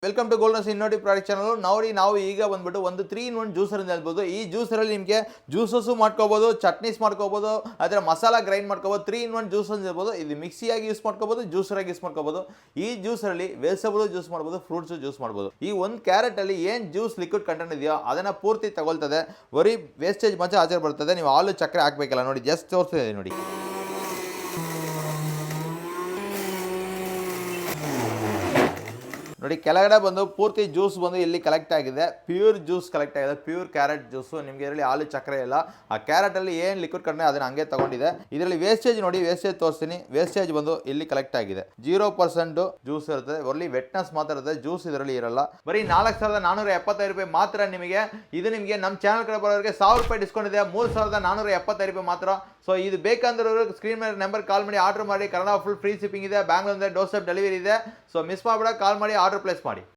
Welcome to golden innovative product channel. ನಾವು ಈಗ ಬಂದ್ಬಿಟ್ಟು ಒಂದು 3-in-1 ಜ್ಯೂಸರ್ ಅಂತ ಹೇಳ್ಬೋದು. ಈ ಜ್ಯೂಸರಲ್ಲಿ ನಿಮಗೆ ಜ್ಯೂಸಸ್ಸು ಮಾಡ್ಕೋಬೋದು, ಚಟ್ನೀಸ್ ಮಾಡ್ಕೋಬೋದು, ಅದರ ಮಸಾಲ ಗ್ರೈಂಡ್ ಮಾಡ್ಕೋಬೋದು. 3-in-1 ಜ್ಯೂಸ್ ಅಂತ ಹೇಳ್ಬೋದು. ಇದು ಮಿಕ್ಸಿಯಾಗಿ ಯೂಸ್ ಮಾಡ್ಕೋಬೋದು, ಜ್ಯೂಸರಾಗಿ ಯೂಸ್ ಮಾಡ್ಕೋಬೋದು. ಈ ಜ್ಯೂಸರಲ್ಲಿ ವೆಜಿಟೇಬಲ್ ಜ್ಯೂಸ್ ಮಾಡ್ಬೋದು, ಫ್ರೂಟ್ಸ್ ಜ್ಯೂಸ್ ಮಾಡ್ಬೋದು. ಈ ಒಂದು ಕ್ಯಾರೆಟಲ್ಲಿ ಏನು ಜ್ಯೂಸ್ ಲಿಕ್ವಿಡ್ ಕಂಟೆಂಟ್ ಇದೆಯೋ ಅದನ್ನು ಪೂರ್ತಿ ತಗೊಳ್ತದೆ. ಬರೀ ವೇಸ್ಟೇಜ್ ಮಾತ್ರ ಆಚೆ ಬರ್ತದೆ. ನೀವು ಹಾಲು ಸಕ್ಕರೆ ಹಾಕಬೇಕಲ್ಲ. ನೋಡಿ, ಜಸ್ಟ್ ತೋರಿಸ್ತಿದೆ ನೋಡಿ. ನೋಡಿ, ಕೆಳಗಡೆ ಬಂದು ಪೂರ್ತಿ ಜ್ಯೂಸ್ ಬಂದು ಇಲ್ಲಿ ಕಲೆಕ್ಟ್ ಆಗಿದೆ. ಪ್ಯೂರ್ ಜ್ಯೂಸ್ ಕಲೆಕ್ಟ್ ಆಗಿದೆ, ಪ್ಯೂರ್ ಕ್ಯಾರೆಟ್ ಜ್ಯೂಸು. ನಿಮಗೆ ಇದರಲ್ಲಿ ಹಾಲು ಚಕ್ರೆ ಇಲ್ಲ. ಆ ಕ್ಯಾರೆಟಲ್ಲಿ ಏನು ಲಿಕ್ವಿಡ್ ಕಂಡು ಅದನ್ನು ಹಂಗೆ ತಗೊಂಡಿದೆ. ಇದರಲ್ಲಿ ವೇಸ್ಟೇಜ್ ನೋಡಿ, ವೇಸ್ಟೇಜ್ ತೋರಿಸ್ತೀನಿ. ವೇಸ್ಟೇಜ್ ಬಂದು ಇಲ್ಲಿ ಕಲೆಕ್ಟ್ ಆಗಿದೆ. 0% ಜ್ಯೂಸ್ ಇರ್ತದೆ, ಒನ್ಲಿ ವೆಟ್ನೆಸ್ ಮಾತ್ರ ಇರುತ್ತೆ, ಜ್ಯೂಸ್ ಇದರಲ್ಲಿ ಇರಲ್ಲ. ಬರೀ 4,475 ರೂಪಾಯಿ ಮಾತ್ರ ನಿಮಗೆ. ಇದು ನಿಮಗೆ ನಮ್ಮ ಚಾನಲ್ ಕಡೆ ಬರೋರಿಗೆ 1,000 ರೂಪಾಯಿ ಡಿಸ್ಕೌಂಟ್ ಇದೆ. 3,475 ರೂಪಾಯಿ ಮಾತ್ರ. ಸೊ ಇದು ಬೇಕಂದ್ರೆ ಸ್ಕ್ರೀನ್ ಮೇಲೆ ನಂಬರ್ ಕಾಲ್ ಮಾಡಿ ಆರ್ಡರ್ ಮಾಡಿ. ಕನ್ನಡ ಫುಲ್ ಫ್ರೀ ಶಿಪ್ಪಿಂಗ್ ಇದೆ. ಬ್ಯಾಂಗ್ಳೂರಿಂದ ಡೋರ್ ಸ್ಟೆಪ್ ಡೆಲಿವರಿ ಇದೆ. ಸೊ ಮಿಸ್ ಮಾಡಬೇಡ, ಕಾಲ್ ಮಾಡಿ ಆರ್ಡರ್ ಪ್ಲೇಸ್ ಮಾಡಿ.